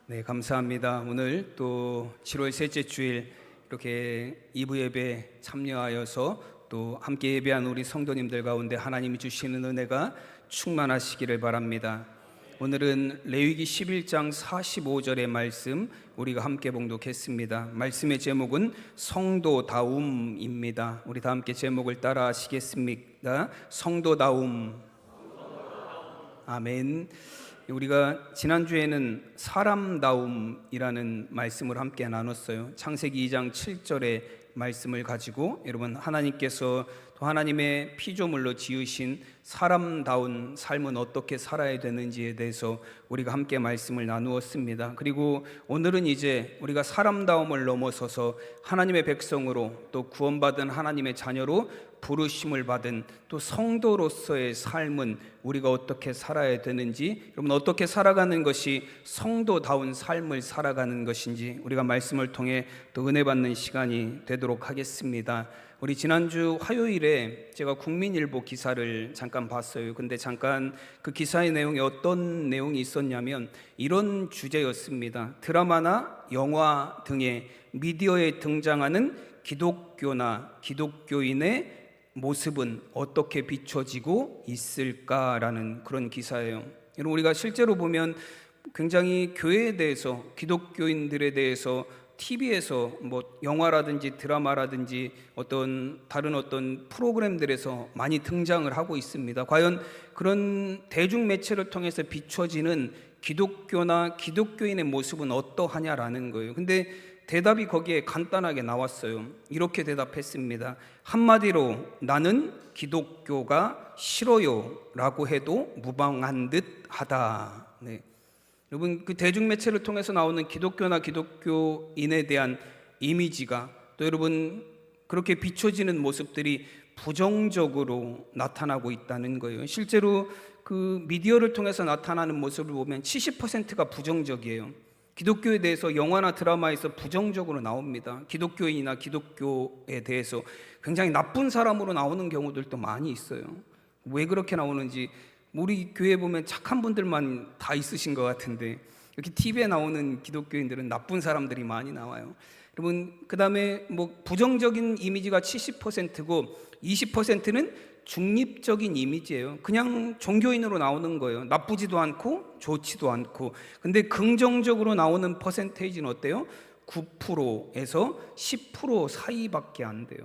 네, 감사합니다. 오늘 또 7월 셋째 주일 이렇게 2부 예배 참여하여서 또 함께 예배한 우리 성도님들 가운데 하나님이 주시는 은혜가 충만하시기를 바랍니다. 오늘은 레위기 11장 45절의 말씀 우리가 함께 봉독했습니다. 말씀의 제목은 성도다움입니다. 우리 다 함께 제목을 따라 하시겠습니까? 성도다움. 아멘. 우리가 지난주에는 사람다움이라는 말씀을 함께 나눴어요. 창세기 2장 7절의 말씀을 가지고 여러분, 하나님께서 또 하나님의 피조물로 지으신 사람다운 삶은 어떻게 살아야 되는지에 대해서 우리가 함께 말씀을 나누었습니다. 그리고 오늘은 이제 우리가 사람다움을 넘어서서 하나님의 백성으로 또 구원받은 하나님의 자녀로 부르심을 받은 또 성도로서의 삶은 우리가 어떻게 살아야 되는지, 여러분 어떻게 살아가는 것이 성도다운 삶을 살아가는 것인지 우리가 말씀을 통해 또 은혜 받는 시간이 되도록 하겠습니다. 우리 지난주 화요일에 제가 국민일보 기사를 잠깐 봤어요. 근데 잠깐 그 기사의 내용에 어떤 내용이 있었냐면 이런 주제였습니다. 드라마나 영화 등의 미디어에 등장하는 기독교나 기독교인의 모습은 어떻게 비춰지고 있을까라는 그런 기사예요. 여러분, 우리가 실제로 보면 굉장히 교회에 대해서, 기독교인들에 대해서 TV에서 뭐 영화라든지 드라마라든지 다른 어떤 프로그램들에서 많이 등장을 하고 있습니다. 과연 그런 대중 매체를 통해서 비춰지는 기독교나 기독교인의 모습은 어떠하냐라는 거예요. 근데 대답이 거기에 간단하게 나왔어요. 이렇게 대답했습니다. 한마디로 나는 기독교가 싫어요 라고 해도 무방한 듯 하다. 네. 여러분, 그 대중매체를 통해서 나오는 기독교나 기독교인에 대한 이미지가 또 여러분 그렇게 비춰지는 모습들이 부정적으로 나타나고 있다는 거예요. 실제로 그 미디어를 통해서 나타나는 모습을 보면 70%가 부정적이에요. 기독교에 대해서 영화나 드라마에서 부정적으로 나옵니다. 기독교인이나 기독교에 대해서 굉장히 나쁜 사람으로 나오는 경우들도 많이 있어요. 왜 그렇게 나오는지, 우리 교회에 보면 착한 분들만 다 있으신 것 같은데 이렇게 TV에 나오는 기독교인들은 나쁜 사람들이 많이 나와요. 여러분, 그 다음에 뭐 부정적인 이미지가 70%고 20%는 중립적인 이미지예요. 그냥 종교인으로 나오는 거예요. 나쁘지도 않고 좋지도 않고. 근데 긍정적으로 나오는 퍼센테이지는 어때요? 9%에서 10% 사이밖에 안 돼요.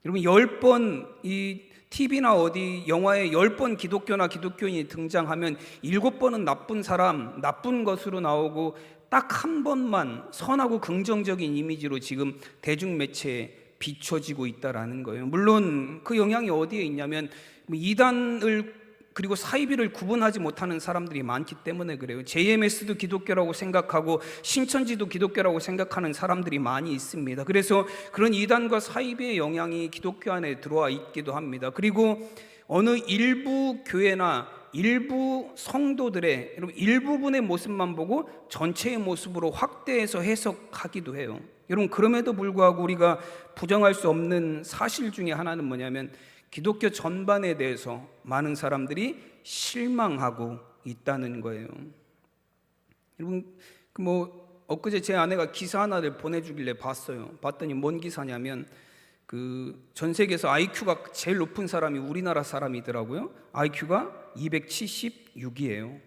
여러분, 10번 이 TV나 어디 영화에 10번 기독교나 기독교인이 등장하면 7번은 나쁜 사람, 나쁜 것으로 나오고 딱 한 번만 선하고 긍정적인 이미지로 지금 대중매체에 비춰지고 있다라는 거예요. 물론 그 영향이 어디에 있냐면 이단을 그리고 사이비를 구분하지 못하는 사람들이 많기 때문에 그래요. JMS도 기독교라고 생각하고 신천지도 기독교라고 생각하는 사람들이 많이 있습니다. 그래서 그런 이단과 사이비의 영향이 기독교 안에 들어와 있기도 합니다. 그리고 어느 일부 교회나 일부 성도들의 여러분 일부분의 모습만 보고 전체의 모습으로 확대해서 해석하기도 해요. 여러분, 그럼에도 불구하고 우리가 부정할 수 없는 사실 중에 하나는 뭐냐면 기독교 전반에 대해서 많은 사람들이 실망하고 있다는 거예요. 여러분, 엊그제 제 아내가 기사 하나를 보내주길래 봤어요. 봤더니 뭔 기사냐면 전 세계에서 IQ가 제일 높은 사람이 우리나라 사람이더라고요. IQ가 276이에요.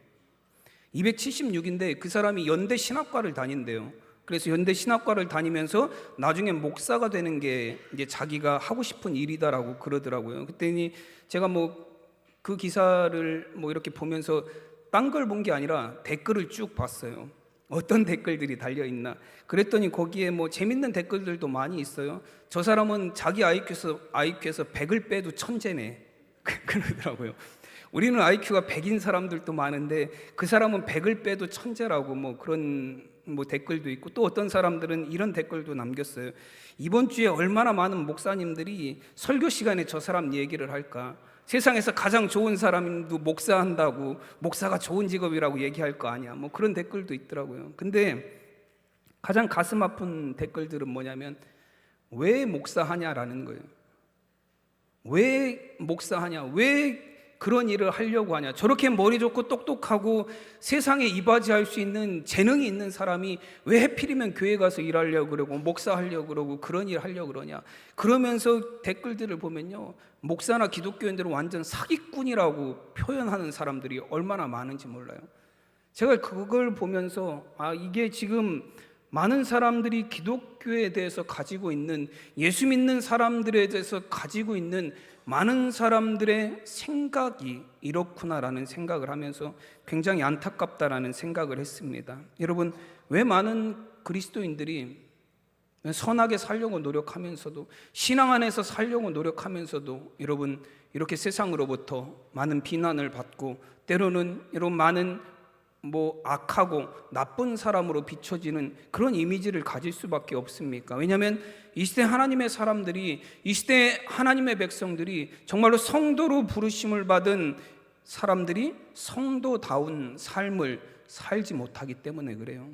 276인데 그 사람이 연대 신학과를 다닌대요. 그래서 연대 신학과를 다니면서 나중에 목사가 되는 게 이제 자기가 하고 싶은 일이다라고 그러더라고요. 그랬더니 제가 그 기사를 이렇게 보면서 딴 걸 본 게 아니라 댓글을 쭉 봤어요. 어떤 댓글들이 달려있나. 그랬더니 거기에 재밌는 댓글들도 많이 있어요. 저 사람은 자기 IQ에서 100을 빼도 천재네. 그러더라고요. 우리는 IQ가 100인 사람들도 많은데 그 사람은 100을 빼도 천재라고 그런 댓글도 있고, 또 어떤 사람들은 이런 댓글도 남겼어요. 이번 주에 얼마나 많은 목사님들이 설교 시간에 저 사람 얘기를 할까. 세상에서 가장 좋은 사람도 목사한다고 목사가 좋은 직업이라고 얘기할 거 아니야. 그런 댓글도 있더라고요. 근데 가장 가슴 아픈 댓글들은 뭐냐면 왜 목사하냐라는 거예요. 왜 목사하냐? 왜 그런 일을 하려고 하냐? 저렇게 머리 좋고 똑똑하고 세상에 이바지할 수 있는 재능이 있는 사람이 왜 하필이면 교회 가서 일하려고 그러고 목사하려고 그러고 그런 일 하려고 그러냐? 그러면서 댓글들을 보면요, 목사나 기독교인들은 완전 사기꾼이라고 표현하는 사람들이 얼마나 많은지 몰라요. 제가 그걸 보면서 이게 지금 많은 사람들이 기독교에 대해서 가지고 있는, 예수 믿는 사람들에 대해서 가지고 있는 많은 사람들의 생각이 이렇구나라는 생각을 하면서 굉장히 안타깝다라는 생각을 했습니다. 여러분, 왜 많은 그리스도인들이 선하게 살려고 노력하면서도, 신앙 안에서 살려고 노력하면서도 여러분 이렇게 세상으로부터 많은 비난을 받고 때로는 여러분 많은 악하고 나쁜 사람으로 비춰지는 그런 이미지를 가질 수밖에 없습니까? 왜냐하면 이 시대 하나님의 사람들이, 이 시대 하나님의 백성들이 정말로 성도로 부르심을 받은 사람들이 성도다운 삶을 살지 못하기 때문에 그래요.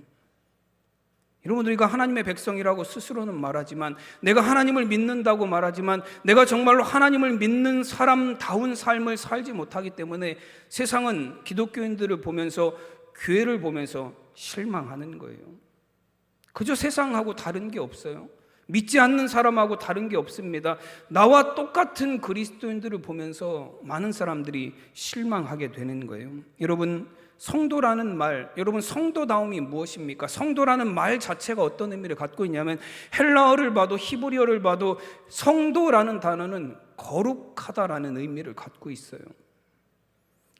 여러분, 우리가 하나님의 백성이라고 스스로는 말하지만, 내가 하나님을 믿는다고 말하지만, 내가 정말로 하나님을 믿는 사람다운 삶을 살지 못하기 때문에 세상은 기독교인들을 보면서, 교회를 보면서 실망하는 거예요. 그저 세상하고 다른 게 없어요. 믿지 않는 사람하고 다른 게 없습니다. 나와 똑같은 그리스도인들을 보면서 많은 사람들이 실망하게 되는 거예요. 여러분, 성도라는 말, 여러분 성도다움이 무엇입니까? 성도라는 말 자체가 어떤 의미를 갖고 있냐면, 헬라어를 봐도 히브리어를 봐도 성도라는 단어는 거룩하다라는 의미를 갖고 있어요.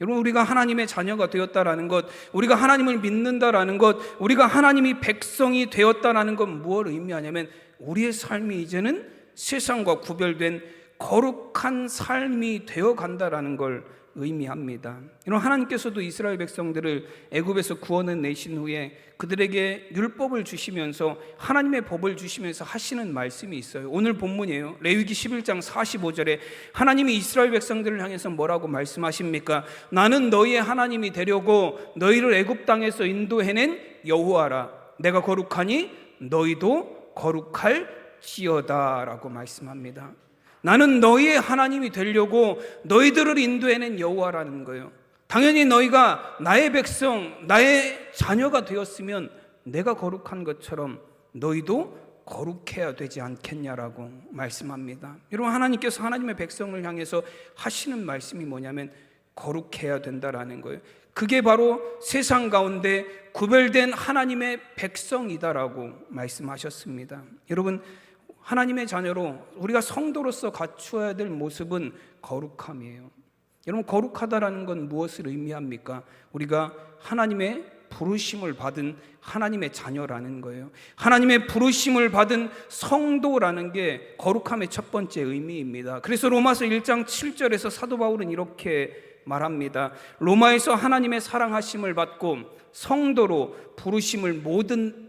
여러분, 우리가 하나님의 자녀가 되었다라는 것, 우리가 하나님을 믿는다라는 것, 우리가 하나님이 백성이 되었다라는 건 무엇을 의미하냐면, 우리의 삶이 이제는 세상과 구별된 거룩한 삶이 되어간다라는 걸 의미합니다. 이런 하나님께서도 이스라엘 백성들을 애굽에서 구원해 내신 후에 그들에게 율법을 주시면서, 하나님의 법을 주시면서 하시는 말씀이 있어요. 오늘 본문이에요. 레위기 11장 45절에 하나님이 이스라엘 백성들을 향해서 뭐라고 말씀하십니까? 나는 너희의 하나님이 되려고 너희를 애굽 땅에서 인도해낸 여호와라. 내가 거룩하니 너희도 거룩할지어다 라고 말씀합니다. 나는 너희의 하나님이 되려고 너희들을 인도해낸 여호와라는 거예요. 당연히 너희가 나의 백성, 나의 자녀가 되었으면 내가 거룩한 것처럼 너희도 거룩해야 되지 않겠냐라고 말씀합니다. 여러분, 하나님께서 하나님의 백성을 향해서 하시는 말씀이 뭐냐면 거룩해야 된다라는 거예요. 그게 바로 세상 가운데 구별된 하나님의 백성이다라고 말씀하셨습니다. 여러분, 하나님의 자녀로 우리가 성도로서 갖추어야 될 모습은 거룩함이에요. 여러분, 거룩하다라는 건 무엇을 의미합니까? 우리가 하나님의 부르심을 받은 하나님의 자녀라는 거예요. 하나님의 부르심을 받은 성도라는 게 거룩함의 첫 번째 의미입니다. 그래서 로마서 1장 7절에서 사도 바울은 이렇게 말합니다. 로마에서 하나님의 사랑하심을 받고 성도로 부르심을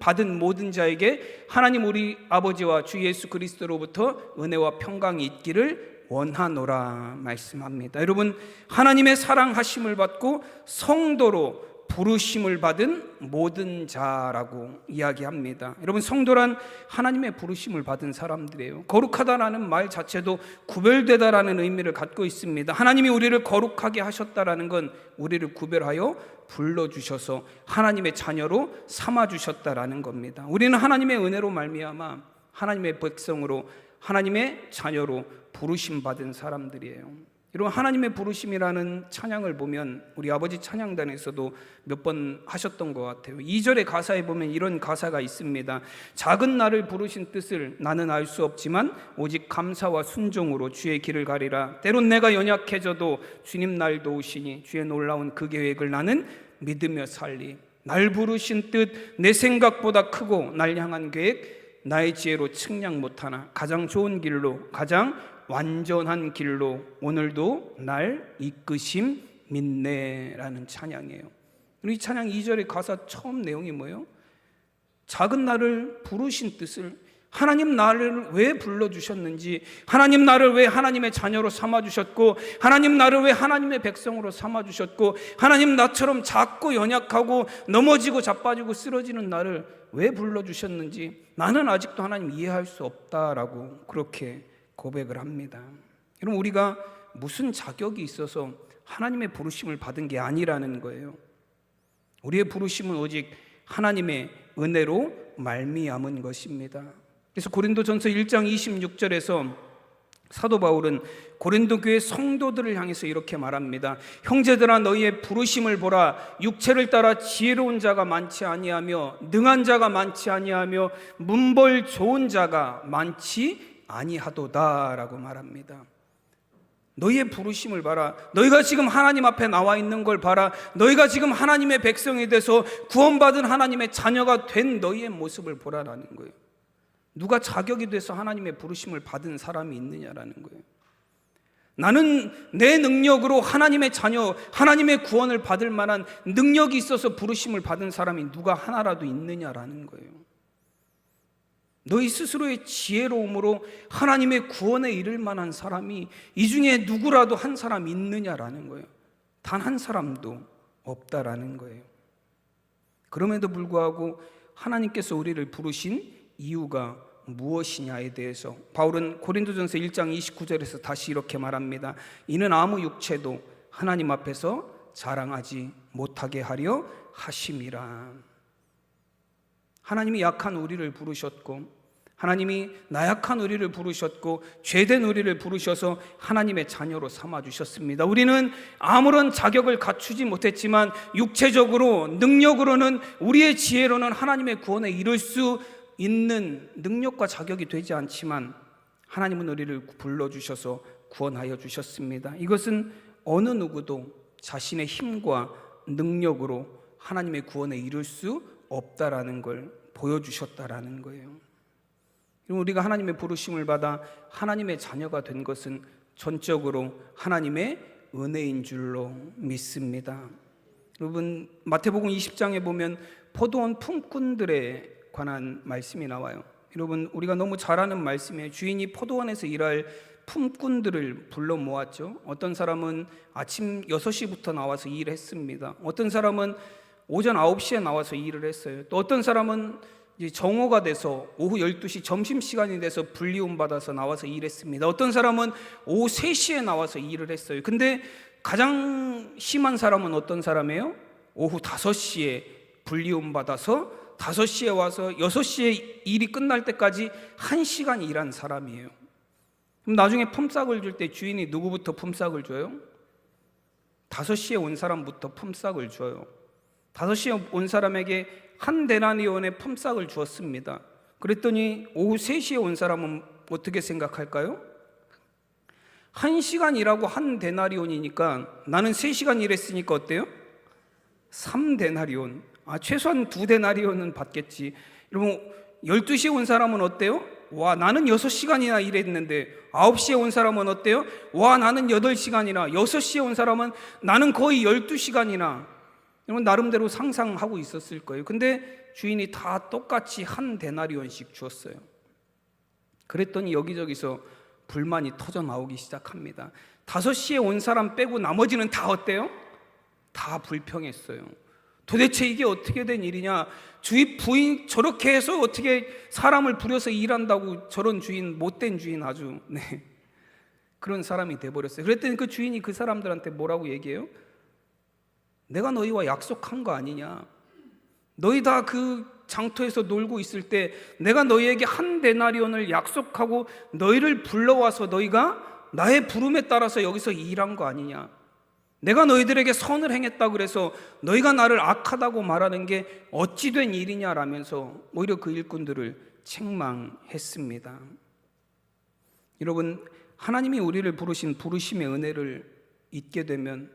받은 모든 자에게 하나님 우리 아버지와 주 예수 그리스도로부터 은혜와 평강이 있기를 원하노라 말씀합니다. 여러분, 하나님의 사랑하심을 받고 성도로 부르심을 받은 모든 자라고 이야기합니다. 여러분, 성도란 하나님의 부르심을 받은 사람들이에요. 거룩하다라는 말 자체도 구별되다라는 의미를 갖고 있습니다. 하나님이 우리를 거룩하게 하셨다라는 건 우리를 구별하여 불러주셔서 하나님의 자녀로 삼아주셨다라는 겁니다. 우리는 하나님의 은혜로 말미암아 하나님의 백성으로, 하나님의 자녀로 부르심 받은 사람들이에요. 여러분, 하나님의 부르심이라는 찬양을 보면 우리 아버지 찬양단에서도 몇 번 하셨던 것 같아요. 2절의 가사에 보면 이런 가사가 있습니다. 작은 나를 부르신 뜻을 나는 알 수 없지만 오직 감사와 순종으로 주의 길을 가리라. 때론 내가 연약해져도 주님 날 도우시니 주의 놀라운 그 계획을 나는 믿으며 살리. 날 부르신 뜻 내 생각보다 크고 날 향한 계획 나의 지혜로 측량 못하나 가장 좋은 길로, 가장 완전한 길로 오늘도 날 이끄심 믿네라는 찬양이에요. 이 찬양 2절의 가사 처음 내용이 뭐예요? 작은 나를 부르신 뜻을, 하나님 나를 왜 불러주셨는지, 하나님 나를 왜 하나님의 자녀로 삼아주셨고, 하나님 나를 왜 하나님의 백성으로 삼아주셨고, 하나님 나처럼 작고 연약하고 넘어지고 자빠지고 쓰러지는 나를 왜 불러주셨는지 나는 아직도 하나님 이해할 수 없다라고 그렇게 고백을 합니다. 여러분, 우리가 무슨 자격이 있어서 하나님의 부르심을 받은 게 아니라는 거예요. 우리의 부르심은 오직 하나님의 은혜로 말미암은 것입니다. 그래서 고린도전서 1장 26절에서 사도 바울은 고린도 교회 성도들을 향해서 이렇게 말합니다. 형제들아, 너희의 부르심을 보라. 육체를 따라 지혜로운 자가 많지 아니하며 능한 자가 많지 아니하며 문벌 좋은 자가 많지 아니하도다라고 말합니다. 너희의 부르심을 봐라. 너희가 지금 하나님 앞에 나와 있는 걸 봐라. 너희가 지금 하나님의 백성이 돼서 구원받은 하나님의 자녀가 된 너희의 모습을 보라라는 거예요. 누가 자격이 돼서 하나님의 부르심을 받은 사람이 있느냐라는 거예요. 나는 내 능력으로 하나님의 자녀, 하나님의 구원을 받을 만한 능력이 있어서 부르심을 받은 사람이 누가 하나라도 있느냐라는 거예요. 너희 스스로의 지혜로움으로 하나님의 구원에 이를 만한 사람이 이 중에 누구라도 한 사람 있느냐라는 거예요. 단 한 사람도 없다라는 거예요. 그럼에도 불구하고 하나님께서 우리를 부르신 이유가 무엇이냐에 대해서 바울은 고린도전서 1장 29절에서 다시 이렇게 말합니다. 이는 아무 육체도 하나님 앞에서 자랑하지 못하게 하려 하심이라. 하나님이 약한 우리를 부르셨고, 하나님이 나약한 우리를 부르셨고, 죄된 우리를 부르셔서 하나님의 자녀로 삼아주셨습니다. 우리는 아무런 자격을 갖추지 못했지만 육체적으로, 능력으로는, 우리의 지혜로는 하나님의 구원에 이를 수 있는 능력과 자격이 되지 않지만 하나님은 우리를 불러주셔서 구원하여 주셨습니다. 이것은 어느 누구도 자신의 힘과 능력으로 하나님의 구원에 이를 수 없다라는 걸 보여주셨다라는 거예요. 우리가 하나님의 부르심을 받아 하나님의 자녀가 된 것은 전적으로 하나님의 은혜인 줄로 믿습니다. 여러분, 마태복음 20장에 보면 포도원 품꾼들에 관한 말씀이 나와요. 여러분, 우리가 너무 잘 아는 말씀이에요. 주인이 포도원에서 일할 품꾼들을 불러 모았죠. 어떤 사람은 아침 6시부터 나와서 일을 했습니다. 어떤 사람은 오전 9시에 나와서 일을 했어요. 또 어떤 사람은 이제 정오가 돼서 오후 12시 점심시간이 돼서 분리움 받아서 나와서 일했습니다. 어떤 사람은 오후 3시에 나와서 일을 했어요. 근데 가장 심한 사람은 어떤 사람이에요? 오후 5시에 분리움 받아서 5시에 와서 6시에 일이 끝날 때까지 1시간 일한 사람이에요. 그럼 나중에 품삯을 줄 때 주인이 누구부터 품삯을 줘요? 5시에 온 사람부터 품삯을 줘요. 5시에 온 사람에게 한 데나리온의 품삯을 주었습니다. 그랬더니 오후 3시에 온 사람은 어떻게 생각할까요? 1시간 일하고 한 데나리온이니까 나는 3시간 일했으니까 어때요? 3데나리온. 최소한 2데나리온은 받겠지. 여러분, 12시에 온 사람은 어때요? 와, 나는 6시간이나 일했는데. 9시에 온 사람은 어때요? 와, 나는 8시간이나. 6시에 온 사람은 나는 거의 12시간이나. 여러분, 나름대로 상상하고 있었을 거예요. 근데 주인이 다 똑같이 한 데나리온씩 주었어요. 그랬더니 여기저기서 불만이 터져 나오기 시작합니다. 5시에 온 사람 빼고 나머지는 다 어때요? 다 불평했어요. 도대체 이게 어떻게 된 일이냐? 주인 부인 저렇게 해서 어떻게 사람을 부려서 일한다고, 저런 주인, 못된 주인, 아주 그런 사람이 돼버렸어요. 그랬더니 그 주인이 그 사람들한테 뭐라고 얘기해요? 내가 너희와 약속한 거 아니냐? 너희 다 그 장터에서 놀고 있을 때 내가 너희에게 한 데나리온을 약속하고 너희를 불러와서 너희가 나의 부름에 따라서 여기서 일한 거 아니냐? 내가 너희들에게 선을 행했다고 그래서 너희가 나를 악하다고 말하는 게 어찌 된 일이냐라면서 오히려 그 일꾼들을 책망했습니다. 여러분, 하나님이 우리를 부르신 부르심의 은혜를 잊게 되면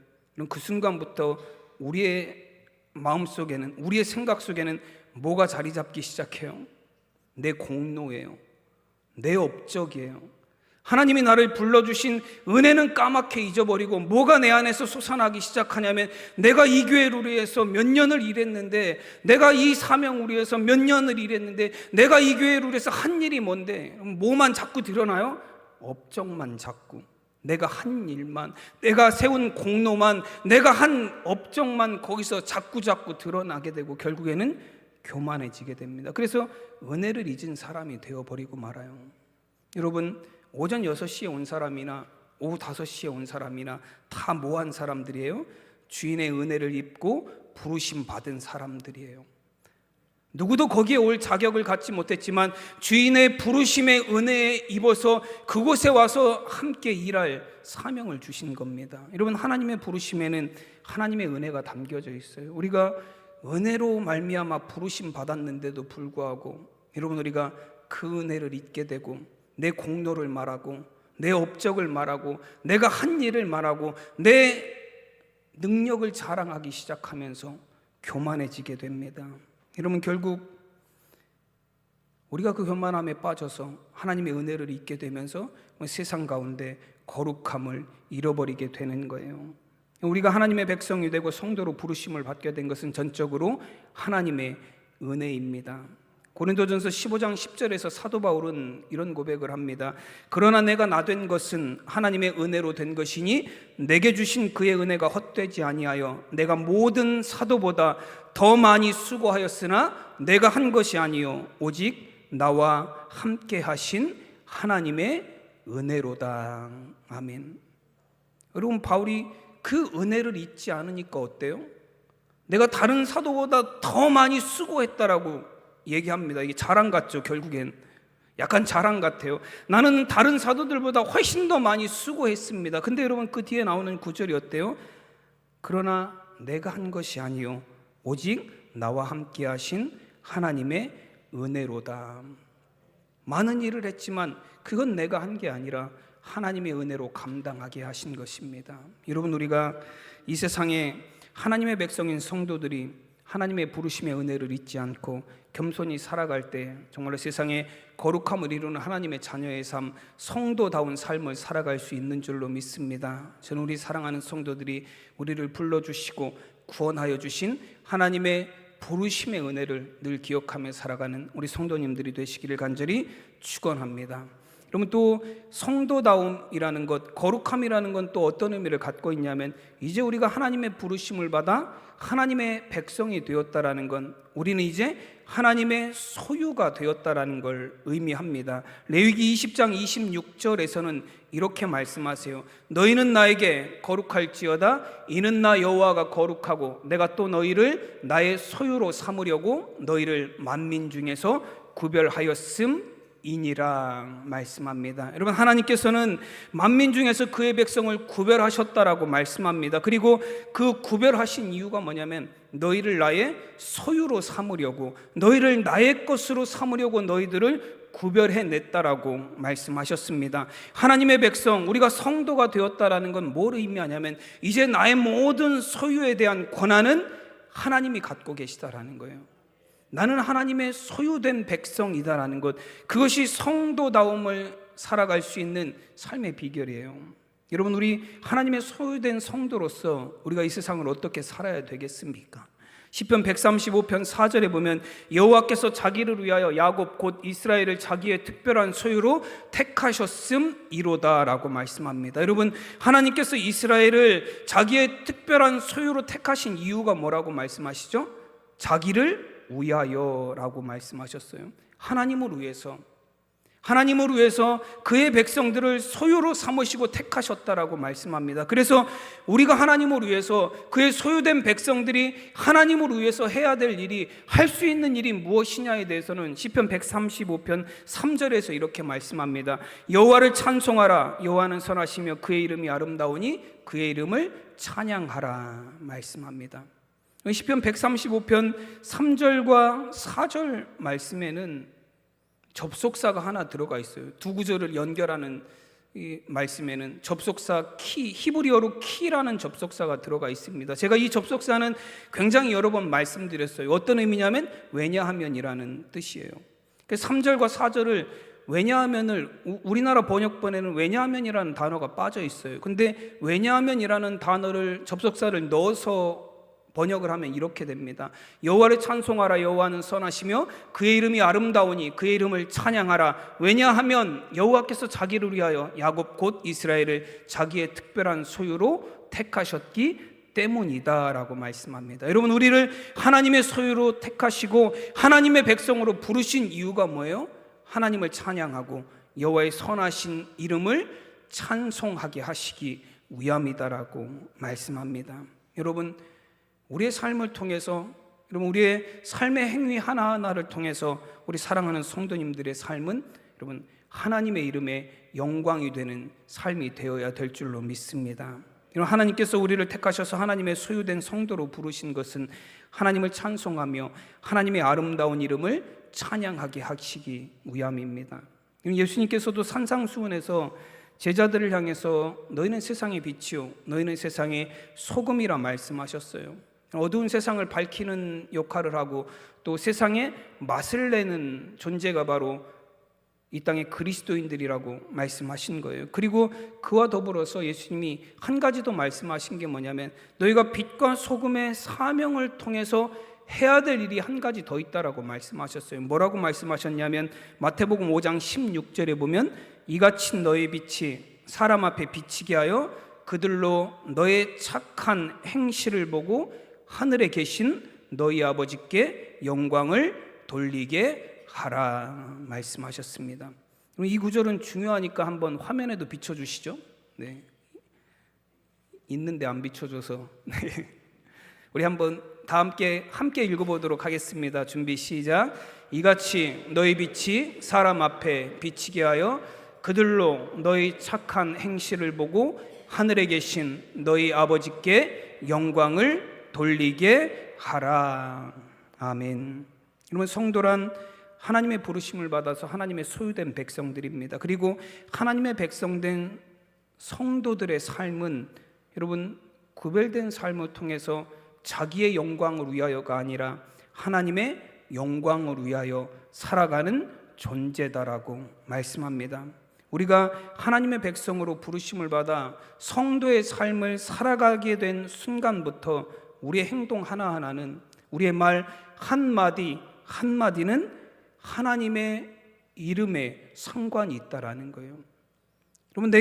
그 순간부터 우리의 마음속에는, 우리의 생각 속에는 뭐가 자리 잡기 시작해요? 내 공로예요. 내 업적이에요. 하나님이 나를 불러주신 은혜는 까맣게 잊어버리고 뭐가 내 안에서 솟아나기 시작하냐면, 내가 이 교회를 위해서 몇 년을 일했는데, 내가 이 사명을 위해서 몇 년을 일했는데, 내가 이 교회를 위해서 한 일이 뭔데? 뭐만 자꾸 드러나요? 업적만 자꾸, 내가 한 일만, 내가 세운 공로만, 내가 한 업적만 거기서 자꾸 드러나게 되고 결국에는 교만해지게 됩니다. 그래서 은혜를 잊은 사람이 되어버리고 말아요. 여러분, 오전 6시에 온 사람이나 오후 5시에 온 사람이나 다 뭐한 사람들이에요? 주인의 은혜를 입고 부르심 받은 사람들이에요. 누구도 거기에 올 자격을 갖지 못했지만 주인의 부르심의 은혜에 입어서 그곳에 와서 함께 일할 사명을 주신 겁니다. 여러분, 하나님의 부르심에는 하나님의 은혜가 담겨져 있어요. 우리가 은혜로 말미암아 부르심 받았는데도 불구하고 여러분, 우리가 그 은혜를 잊게 되고 내 공로를 말하고 내 업적을 말하고 내가 한 일을 말하고 내 능력을 자랑하기 시작하면서 교만해지게 됩니다. 여러분, 결국 우리가 그 교만함에 빠져서 하나님의 은혜를 잊게 되면서 세상 가운데 거룩함을 잃어버리게 되는 거예요. 우리가 하나님의 백성이 되고 성도로 부르심을 받게 된 것은 전적으로 하나님의 은혜입니다. 고린도전서 15장 10절에서 사도 바울은 이런 고백을 합니다. 그러나 내가 나 된 것은 하나님의 은혜로 된 것이니 내게 주신 그의 은혜가 헛되지 아니하여 내가 모든 사도보다 더 많이 수고하였으나 내가 한 것이 아니요 오직 나와 함께 하신 하나님의 은혜로다. 아멘. 여러분, 바울이 그 은혜를 잊지 않으니까 어때요? 내가 다른 사도보다 더 많이 수고했다라고 얘기합니다. 이게 자랑 같죠. 결국엔 약간 자랑 같아요. 나는 다른 사도들보다 훨씬 더 많이 수고했습니다. 근데 여러분, 그 뒤에 나오는 구절이 어때요? 그러나 내가 한 것이 아니요 오직 나와 함께 하신 하나님의 은혜로다. 많은 일을 했지만 그건 내가 한 게 아니라 하나님의 은혜로 감당하게 하신 것입니다. 여러분, 우리가 이 세상에 하나님의 백성인 성도들이 하나님의 부르심의 은혜를 잊지 않고 겸손히 살아갈 때 정말로 세상에 거룩함을 이루는 하나님의 자녀의 삶, 성도다운 삶을 살아갈 수 있는 줄로 믿습니다. 저는 우리 사랑하는 성도들이 우리를 불러주시고 구원하여 주신 하나님의 부르심의 은혜를 늘 기억하며 살아가는 우리 성도님들이 되시기를 간절히 축원합니다. 그러면 또 성도다움이라는 것, 거룩함이라는 건 또 어떤 의미를 갖고 있냐면, 이제 우리가 하나님의 부르심을 받아 하나님의 백성이 되었다라는 건 우리는 이제 하나님의 소유가 되었다라는 걸 의미합니다. 레위기 20장 26절에서는 이렇게 말씀하세요. 너희는 나에게 거룩할지어다. 이는 나 여호와가 거룩하고 내가 또 너희를 나의 소유로 삼으려고 너희를 만민 중에서 구별하였음 이니라 말씀합니다. 여러분, 하나님께서는 만민 중에서 그의 백성을 구별하셨다라고 말씀합니다. 그리고 그 구별하신 이유가 뭐냐면 너희를 나의 소유로 삼으려고, 너희를 나의 것으로 삼으려고 너희들을 구별해냈다라고 말씀하셨습니다. 하나님의 백성, 우리가 성도가 되었다라는 건 뭘 의미하냐면 이제 나의 모든 소유에 대한 권한은 하나님이 갖고 계시다라는 거예요. 나는 하나님의 소유된 백성이다라는 것, 그것이 성도다움을 살아갈 수 있는 삶의 비결이에요. 여러분, 우리 하나님의 소유된 성도로서 우리가 이 세상을 어떻게 살아야 되겠습니까? 시편 135편 4절에 보면 여호와께서 자기를 위하여 야곱 곧 이스라엘을 자기의 특별한 소유로 택하셨음 이로다라고 말씀합니다. 여러분, 하나님께서 이스라엘을 자기의 특별한 소유로 택하신 이유가 뭐라고 말씀하시죠? 자기를 위하여라고 말씀하셨어요. 하나님을 위해서 그의 백성들을 소유로 삼으시고 택하셨다라고 말씀합니다. 그래서 우리가 하나님을 위해서, 그의 소유된 백성들이 하나님을 위해서 해야 될 일이, 할 수 있는 일이 무엇이냐에 대해서는 시편 135편 3절에서 이렇게 말씀합니다. 여호와를 찬송하라. 여호와는 선하시며 그의 이름이 아름다우니 그의 이름을 찬양하라 말씀합니다. 시편 135편 3절과 4절 말씀에는 접속사가 하나 들어가 있어요. 두 구절을 연결하는 이 말씀에는 접속사 키, 히브리어로 키라는 접속사가 들어가 있습니다. 제가 이 접속사는 굉장히 여러 번 말씀드렸어요. 어떤 의미냐면 왜냐하면이라는 뜻이에요. 3절과 4절을 왜냐하면을, 우리나라 번역본에는 왜냐하면이라는 단어가 빠져 있어요. 근데 왜냐하면이라는 단어를, 접속사를 넣어서 번역을 하면 이렇게 됩니다. 여호와를 찬송하라. 여호와는 선하시며 그의 이름이 아름다우니 그의 이름을 찬양하라. 왜냐하면 여호와께서 자기를 위하여 야곱 곧 이스라엘을 자기의 특별한 소유로 택하셨기 때문이다 라고 말씀합니다. 여러분, 우리를 하나님의 소유로 택하시고 하나님의 백성으로 부르신 이유가 뭐예요? 하나님을 찬양하고 여호와의 선하신 이름을 찬송하게 하시기 위함이다라고 말씀합니다. 여러분, 우리의 삶을 통해서, 여러분, 우리의 삶의 행위 하나하나를 통해서 우리 사랑하는 성도님들의 삶은 여러분 하나님의 이름에 영광이 되는 삶이 되어야 될 줄로 믿습니다. 여러분, 하나님께서 우리를 택하셔서 하나님의 소유된 성도로 부르신 것은 하나님을 찬송하며 하나님의 아름다운 이름을 찬양하게 하시기 위함입니다. 예수님께서도 산상수훈에서 제자들을 향해서 너희는 세상의 빛이요 너희는 세상의 소금이라 말씀하셨어요. 어두운 세상을 밝히는 역할을 하고 또 세상에 맛을 내는 존재가 바로 이 땅의 그리스도인들이라고 말씀하신 거예요. 그리고 그와 더불어서 예수님이 한 가지 더 말씀하신 게 뭐냐면 너희가 빛과 소금의 사명을 통해서 해야 될 일이 한 가지 더 있다라고 말씀하셨어요. 뭐라고 말씀하셨냐면 마태복음 5장 16절에 보면 이같이 너희 빛이 사람 앞에 비치게 하여 그들로 너의 착한 행실을 보고 하늘에 계신 너희 아버지께 영광을 돌리게 하라 말씀하셨습니다. 이 구절은 중요하니까 한번 화면에도 비춰주시죠. 네. 있는데 안 비춰줘서 우리 한번 다 함께 읽어보도록 하겠습니다. 준비 시작. 이같이 너희 빛이 사람 앞에 비치게 하여 그들로 너희 착한 행실을 보고 하늘에 계신 너희 아버지께 영광을 돌리게 하라. 아멘. 여러분, 성도란 하나님의 부르심을 받아서 하나님의 소유된 백성들입니다. 그리고 하나님의 백성된 성도들의 삶은 여러분 구별된 삶을 통해서 자기의 영광을 위하여가 아니라 하나님의 영광을 위하여 살아가는 존재다라고 말씀합니다. 우리가 하나님의 백성으로 부르심을 받아 성도의 삶을 살아가게 된 순간부터 우리의 행동 하나하나는, 우리의 말 한마디 한마디는 하나님의 이름에 상관이 있다라는 거예요. 여러분,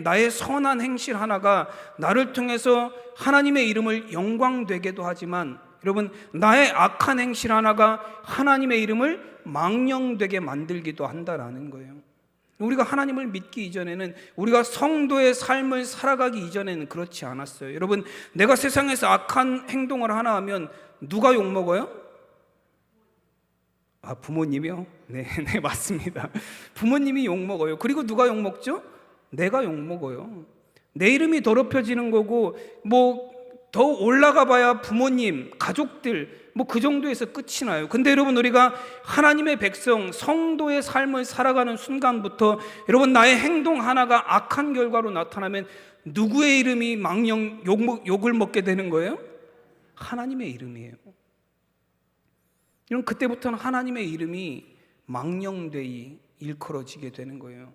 나의 선한 행실 하나가 나를 통해서 하나님의 이름을 영광되게도 하지만 여러분, 나의 악한 행실 하나가 하나님의 이름을 망령되게 만들기도 한다라는 거예요. 우리가 하나님을 믿기 이전에는, 우리가 성도의 삶을 살아가기 이전에는 그렇지 않았어요. 여러분, 내가 세상에서 악한 행동을 하나 하면 누가 욕먹어요? 부모님이요? 네, 맞습니다. 부모님이 욕먹어요. 그리고 누가 욕먹죠? 내가 욕먹어요. 내 이름이 더럽혀지는 거고, 더 올라가 봐야 부모님, 가족들, 그 정도에서 끝이 나요. 근데 여러분, 우리가 하나님의 백성, 성도의 삶을 살아가는 순간부터 여러분, 나의 행동 하나가 악한 결과로 나타나면 누구의 이름이 망령 욕을 먹게 되는 거예요? 하나님의 이름이에요. 여러분, 그때부터는 하나님의 이름이 망령되이 일컬어지게 되는 거예요.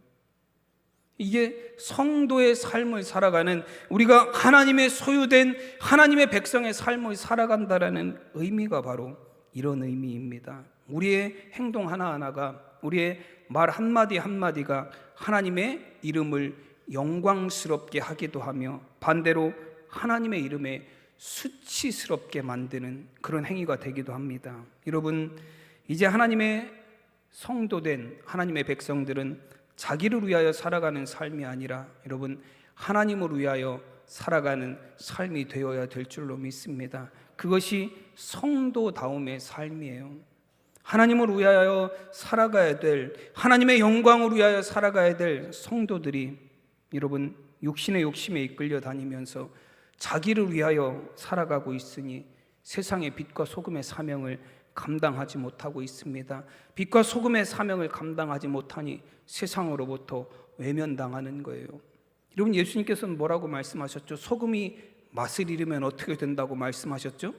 이게 성도의 삶을 살아가는, 우리가 하나님의 소유된 하나님의 백성의 삶을 살아간다라는 의미가 바로 이런 의미입니다. 우리의 행동 하나하나가, 우리의 말 한마디 한마디가 하나님의 이름을 영광스럽게 하기도 하며 반대로 하나님의 이름에 수치스럽게 만드는 그런 행위가 되기도 합니다. 여러분, 이제 하나님의 성도된 하나님의 백성들은 자기를 위하여 살아가는 삶이 아니라 여러분, 하나님을 위하여 살아가는 삶이 되어야 될 줄로 믿습니다. 그것이 성도다움의 삶이에요. 하나님을 위하여 살아가야 될, 하나님의 영광을 위하여 살아가야 될 성도들이 여러분, 육신의 욕심에 이끌려 다니면서 자기를 위하여 살아가고 있으니 세상의 빛과 소금의 사명을 감당하지 못하고 있습니다. 빛과 소금의 사명을 감당하지 못하니 세상으로부터 외면당하는 거예요. 여러분, 예수님께서는 뭐라고 말씀하셨죠? 소금이 맛을 잃으면 어떻게 된다고 말씀하셨죠?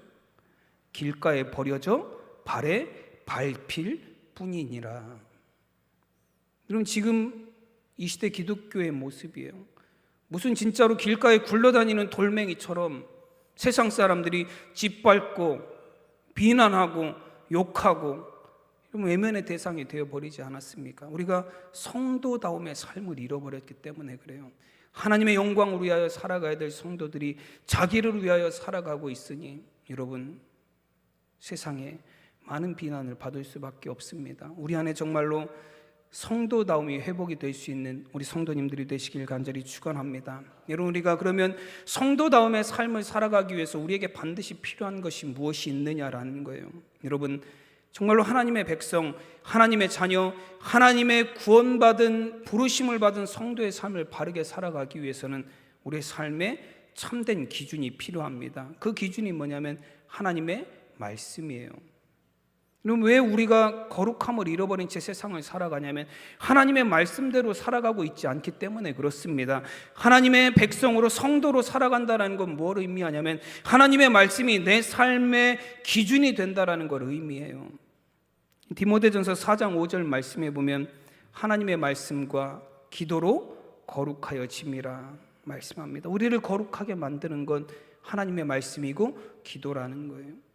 길가에 버려져 발에 밟힐 뿐이니라. 여러분, 지금 이 시대 기독교의 모습이에요. 무슨 진짜로 길가에 굴러다니는 돌멩이처럼 세상 사람들이 짓밟고 비난하고 욕하고 외면의 대상이 되어버리지 않았습니까? 우리가 성도다움의 삶을 잃어버렸기 때문에 그래요. 하나님의 영광을 위하여 살아가야 될 성도들이 자기를 위하여 살아가고 있으니 여러분, 세상에 많은 비난을 받을 수밖에 없습니다. 우리 안에 정말로 성도다움이 회복이 될 수 있는 우리 성도님들이 되시길 간절히 축원합니다. 여러분, 우리가 그러면 성도다움의 삶을 살아가기 위해서 우리에게 반드시 필요한 것이 무엇이 있느냐라는 거예요. 여러분, 정말로 하나님의 백성, 하나님의 자녀, 하나님의 구원받은 부르심을 받은 성도의 삶을 바르게 살아가기 위해서는 우리의 삶에 참된 기준이 필요합니다. 그 기준이 뭐냐면 하나님의 말씀이에요. 그럼 왜 우리가 거룩함을 잃어버린 채 세상을 살아가냐면 하나님의 말씀대로 살아가고 있지 않기 때문에 그렇습니다. 하나님의 백성으로 성도로 살아간다는 건 뭘 의미하냐면 하나님의 말씀이 내 삶의 기준이 된다는 걸 의미해요. 디모데전서 4장 5절 말씀에 보면 하나님의 말씀과 기도로 거룩하여 짐이라 말씀합니다. 우리를 거룩하게 만드는 건 하나님의 말씀이고 기도라는 거예요.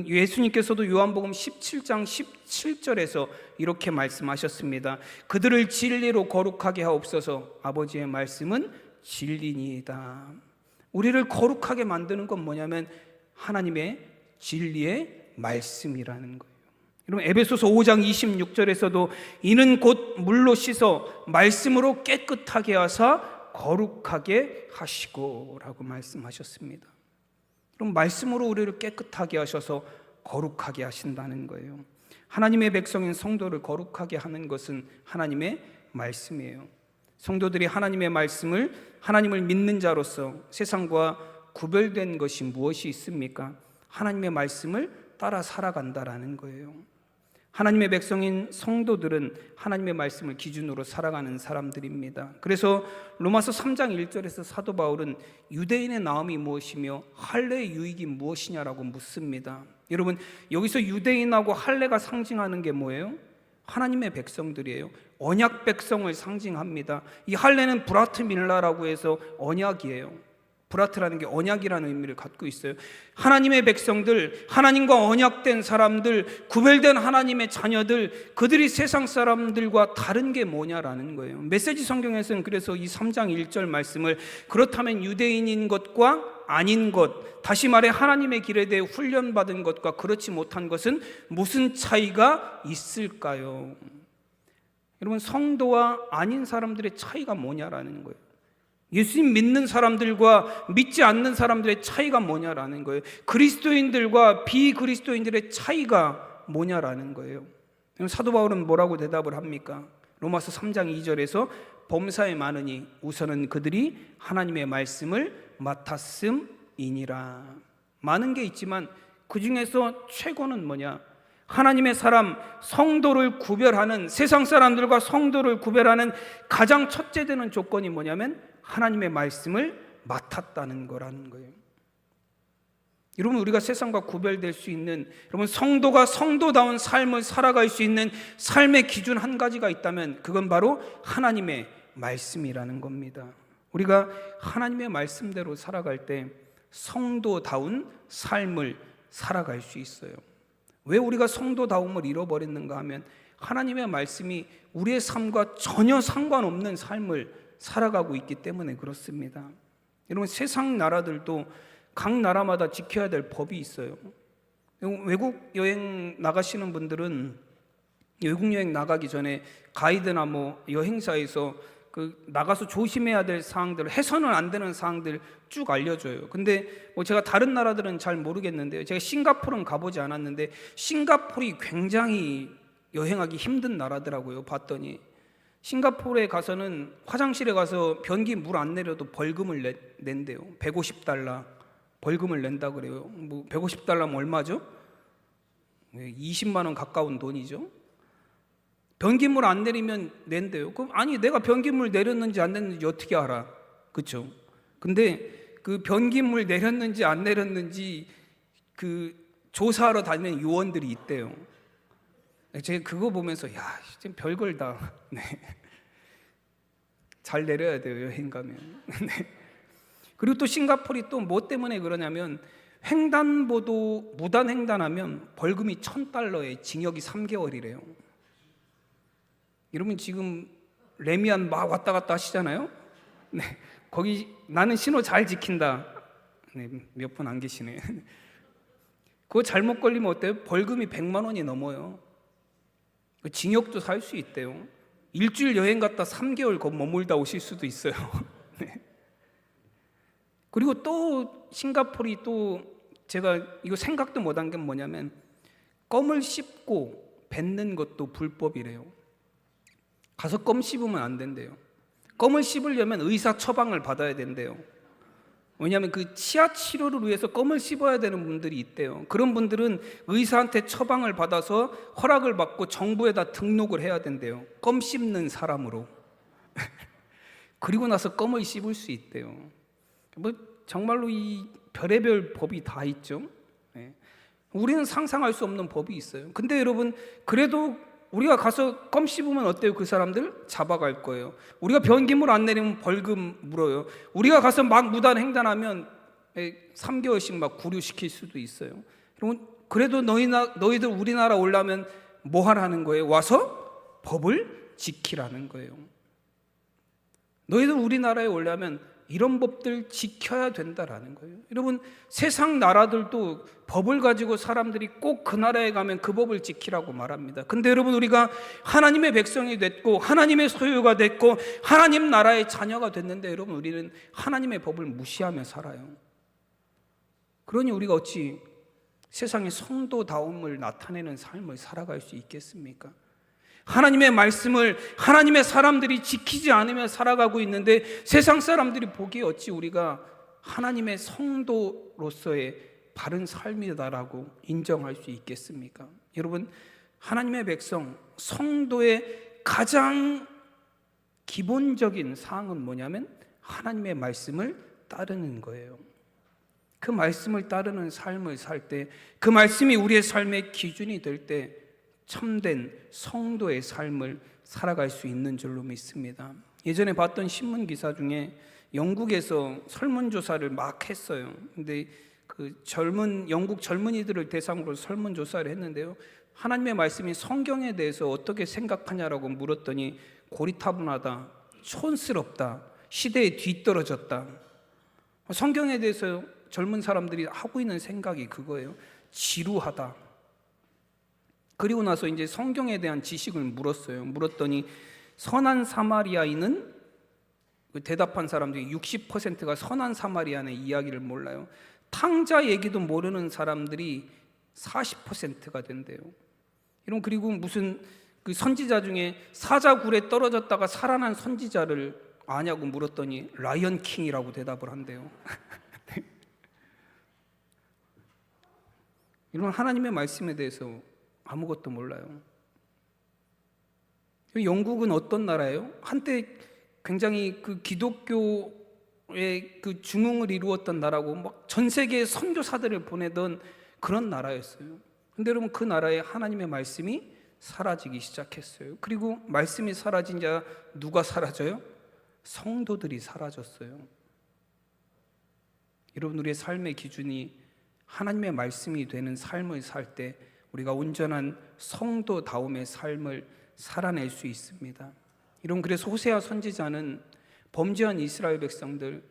예수님께서도 요한복음 17장 17절에서 이렇게 말씀하셨습니다. 그들을 진리로 거룩하게 하옵소서. 아버지의 말씀은 진리니이다. 우리를 거룩하게 만드는 건 뭐냐면 하나님의 진리의 말씀이라는 거예요. 여러분, 에베소서 5장 26절에서도 이는 곧 물로 씻어 말씀으로 깨끗하게 하사 거룩하게 하시고 라고 말씀하셨습니다. 그럼 말씀으로 우리를 깨끗하게 하셔서 거룩하게 하신다는 거예요. 하나님의 백성인 성도를 거룩하게 하는 것은 하나님의 말씀이에요. 성도들이 하나님의 말씀을, 하나님을 믿는 자로서 세상과 구별된 것이 무엇이 있습니까? 하나님의 말씀을 따라 살아간다라는 거예요. 하나님의 백성인 성도들은 하나님의 말씀을 기준으로 살아가는 사람들입니다. 그래서 로마서 3장 1절에서 사도 바울은 유대인의 나음이 무엇이며 할례의 유익이 무엇이냐라고 묻습니다. 여러분, 여기서 유대인하고 할례가 상징하는 게 뭐예요? 하나님의 백성들이에요. 언약 백성을 상징합니다. 이 할례는 브라트 밀라라고 해서 언약이에요. 브라트라는 게 언약이라는 의미를 갖고 있어요. 하나님의 백성들, 하나님과 언약된 사람들, 구별된 하나님의 자녀들, 그들이 세상 사람들과 다른 게 뭐냐라는 거예요. 메시지 성경에서는 그래서 이 3장 1절 말씀을 그렇다면 유대인인 것과 아닌 것, 다시 말해 하나님의 길에 대해 훈련받은 것과 그렇지 못한 것은 무슨 차이가 있을까요? 여러분, 성도와 아닌 사람들의 차이가 뭐냐라는 거예요. 예수님 믿는 사람들과 믿지 않는 사람들의 차이가 뭐냐라는 거예요. 그리스도인들과 비그리스도인들의 차이가 뭐냐라는 거예요. 사도 바울은 뭐라고 대답을 합니까? 로마서 3장 2절에서 범사에 많으니 우선은 그들이 하나님의 말씀을 맡았음이니라. 많은 게 있지만 그 중에서 최고는 뭐냐? 하나님의 사람, 성도를 구별하는, 세상 사람들과 성도를 구별하는 가장 첫째 되는 조건이 뭐냐면 하나님의 말씀을 맡았다는 거라는 거예요. 여러분, 우리가 세상과 구별될 수 있는, 여러분, 성도가 성도다운 삶을 살아갈 수 있는 삶의 기준 한 가지가 있다면 그건 바로 하나님의 말씀이라는 겁니다. 우리가 하나님의 말씀대로 살아갈 때 성도다운 삶을 살아갈 수 있어요. 왜 우리가 성도다움을 잃어버렸는가 하면 하나님의 말씀이 우리의 삶과 전혀 상관없는 삶을 살아가고 있기 때문에 그렇습니다. 여러분, 세상 나라들도 각 나라마다 지켜야 될 법이 있어요. 외국 여행 나가시는 분들은 외국 여행 나가기 전에 가이드나 뭐 여행사에서 나가서 조심해야 될 사항들, 해서는 안 되는 사항들 쭉 알려줘요. 근데 뭐 제가 다른 나라들은 잘 모르겠는데요. 제가 싱가포르는 가보지 않았는데 싱가포르이 굉장히 여행하기 힘든 나라더라고요. 봤더니 싱가포르에 가서는 화장실에 가서 변기 물 안 내려도 벌금을 낸대요. 150달러 벌금을 낸다 그래요. 뭐 150달러면 얼마죠? 20만 원 가까운 돈이죠. 변기물 안 내리면 낸대요. 그럼 아니 내가 변기물 내렸는지 안 내렸는지 어떻게 알아? 그렇죠? 근데 그 변기물 내렸는지 안 내렸는지 그 조사하러 다니는 요원들이 있대요. 제가 그거 보면서 야, 지금 별걸 다 네. 잘 내려야 돼요, 여행 가면. 네. 그리고 또 싱가포르이 또 뭐 때문에 그러냐면 횡단보도 무단 횡단하면 벌금이 $1,000에 징역이 3개월이래요. 여러분 지금 레미안 막 왔다 갔다 하시잖아요. 네, 거기 나는 신호 잘 지킨다. 네, 몇 분 안 계시네. 그거 잘못 걸리면 어때요? 벌금이 100만 원이 넘어요. 징역도 살 수 있대요. 일주일 여행 갔다 3개월 머물다 오실 수도 있어요. 네. 그리고 또 싱가포르이 또 제가 이거 생각도 못한 게 뭐냐면 껌을 씹고 뱉는 것도 불법이래요. 가서 껌 씹으면 안 된대요. 껌을 씹으려면 의사 처방을 받아야 된대요. 왜냐하면 그 치아 치료를 위해서 껌을 씹어야 되는 분들이 있대요. 그런 분들은 의사한테 처방을 받아서 허락을 받고 정부에다 등록을 해야 된대요. 껌 씹는 사람으로. 그리고 나서 껌을 씹을 수 있대요. 뭐 정말로 이 별의별 법이 다 있죠. 네. 우리는 상상할 수 없는 법이 있어요. 근데 여러분, 그래도 우리가 가서 껌 씹으면 어때요? 그 사람들 잡아갈 거예요. 우리가 변기물 안 내리면 벌금 물어요. 우리가 가서 막 무단 횡단하면 3개월씩 막 구류시킬 수도 있어요. 여러분, 그래도 너희들 우리나라 오려면 뭐 하라는 거예요? 와서 법을 지키라는 거예요. 너희들 우리나라에 오려면 이런 법들 지켜야 된다라는 거예요. 여러분, 세상 나라들도 법을 가지고 사람들이 꼭 그 나라에 가면 그 법을 지키라고 말합니다. 근데 여러분, 우리가 하나님의 백성이 됐고 하나님의 소유가 됐고 하나님 나라의 자녀가 됐는데 여러분, 우리는 하나님의 법을 무시하며 살아요. 그러니 우리가 어찌 세상의 성도다움을 나타내는 삶을 살아갈 수 있겠습니까? 하나님의 말씀을 하나님의 사람들이 지키지 않으며 살아가고 있는데 세상 사람들이 보기에 어찌 우리가 하나님의 성도로서의 바른 삶이다라고 인정할 수 있겠습니까? 여러분, 하나님의 백성, 성도의 가장 기본적인 사항은 뭐냐면 하나님의 말씀을 따르는 거예요. 그 말씀을 따르는 삶을 살 때, 그 말씀이 우리의 삶의 기준이 될 때 참된 성도의 삶을 살아갈 수 있는 줄로 믿습니다. 예전에 봤던 신문 기사 중에 영국에서 설문조사를 막 했어요. 근데 그 영국 젊은이들을 대상으로 설문조사를 했는데요. 하나님의 말씀이 성경에 대해서 어떻게 생각하냐라고 물었더니 고리타분하다, 촌스럽다, 시대에 뒤떨어졌다. 성경에 대해서 젊은 사람들이 하고 있는 생각이 그거예요. 지루하다. 그리고 나서 이제 성경에 대한 지식을 물었어요. 물었더니 선한 사마리아인은 대답한 사람들이 60%가 선한 사마리아인의 이야기를 몰라요. 탕자 얘기도 모르는 사람들이 40%가 된대요. 이런, 그리고 무슨 그 선지자 중에 사자굴에 떨어졌다가 살아난 선지자를 아냐고 물었더니 라이언 킹이라고 대답을 한대요. 이런 하나님의 말씀에 대해서 아무것도 몰라요. 영국은 어떤 나라예요? 한때 굉장히 그 기독교의 그 중흥을 이루었던 나라고 막 전 세계에 선교사들을 보내던 그런 나라였어요. 근데 여러분, 그 나라에 하나님의 말씀이 사라지기 시작했어요. 그리고 말씀이 사라진 자 누가 사라져요? 성도들이 사라졌어요. 여러분, 우리의 삶의 기준이 하나님의 말씀이 되는 삶을 살 때 우리가 온전한 성도다움의 삶을 살아낼 수 있습니다. 여러분, 그래서 호세아 선지자는 범죄한 이스라엘 백성들,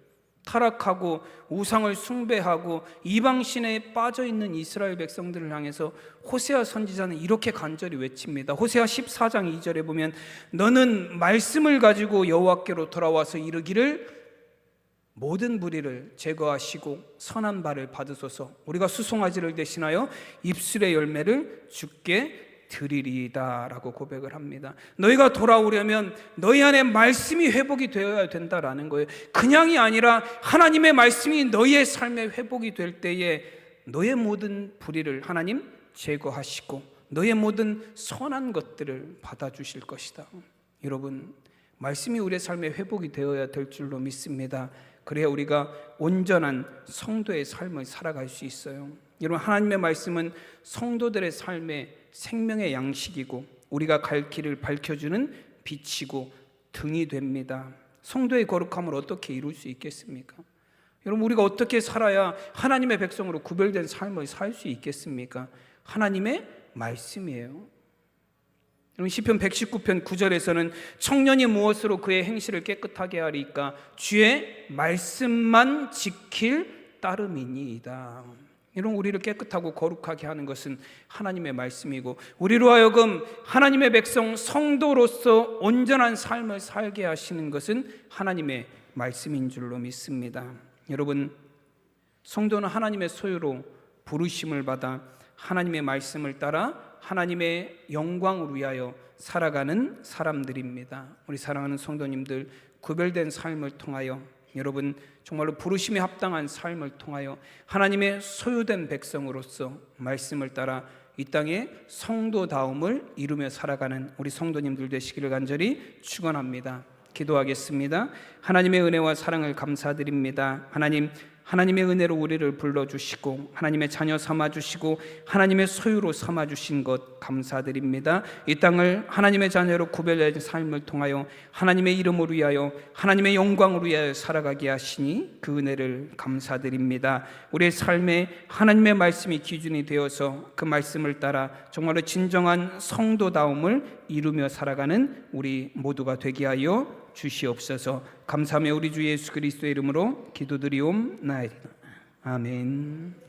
타락하고 우상을 숭배하고 이방신에 빠져있는 이스라엘 백성들을 향해서 호세아 선지자는 이렇게 간절히 외칩니다. 호세아 14장 2절에 보면 너는 말씀을 가지고 여호와께로 돌아와서 이르기를 모든 불의를 제거하시고 선한 바를 받으소서. 우리가 수송아지를 대신하여 입술의 열매를 주께 드리리이다 라고 고백을 합니다. 너희가 돌아오려면 너희 안에 말씀이 회복이 되어야 된다라는 거예요. 그냥이 아니라 하나님의 말씀이 너희의 삶에 회복이 될 때에 너의 모든 불의를 하나님 제거하시고 너의 모든 선한 것들을 받아주실 것이다. 여러분, 말씀이 우리의 삶에 회복이 되어야 될 줄로 믿습니다. 그래야 우리가 온전한 성도의 삶을 살아갈 수 있어요. 여러분, 하나님의 말씀은 성도들의 삶의 생명의 양식이고 우리가 갈 길을 밝혀주는 빛이고 등이 됩니다. 성도의 거룩함을 어떻게 이룰 수 있겠습니까? 여러분, 우리가 어떻게 살아야 하나님의 백성으로 구별된 삶을 살 수 있겠습니까? 하나님의 말씀이에요. 시편 119편 9절에서는 청년이 무엇으로 그의 행실을 깨끗하게 하리까? 주의 말씀만 지킬 따름이니이다. 이런 우리를 깨끗하고 거룩하게 하는 것은 하나님의 말씀이고, 우리로 하여금 하나님의 백성 성도로서 온전한 삶을 살게 하시는 것은 하나님의 말씀인 줄로 믿습니다. 여러분, 성도는 하나님의 소유로 부르심을 받아 하나님의 말씀을 따라 하나님의 영광을 위하여 살아가는 사람들입니다. 우리 사랑하는 성도님들, 구별된 삶을 통하여 여러분 정말로 부르심에 합당한 삶을 통하여 하나님의 소유된 백성으로서 말씀을 따라 이 땅에 성도다움을 이루며 살아가는 우리 성도님들 되시기를 간절히 축원합니다. 기도하겠습니다. 하나님의 은혜와 사랑을 감사드립니다. 하나님의 은혜로 우리를 불러주시고 하나님의 자녀 삼아주시고 하나님의 소유로 삼아주신 것 감사드립니다. 이 땅을 하나님의 자녀로 구별된 삶을 통하여 하나님의 이름을 위하여 하나님의 영광을 위하여 살아가게 하시니 그 은혜를 감사드립니다. 우리의 삶에 하나님의 말씀이 기준이 되어서 그 말씀을 따라 정말로 진정한 성도다움을 이루며 살아가는 우리 모두가 되게 하여 주시옵소서. 감사하며 우리 주 예수 그리스도의 이름으로 기도드리옵나이다. 아멘.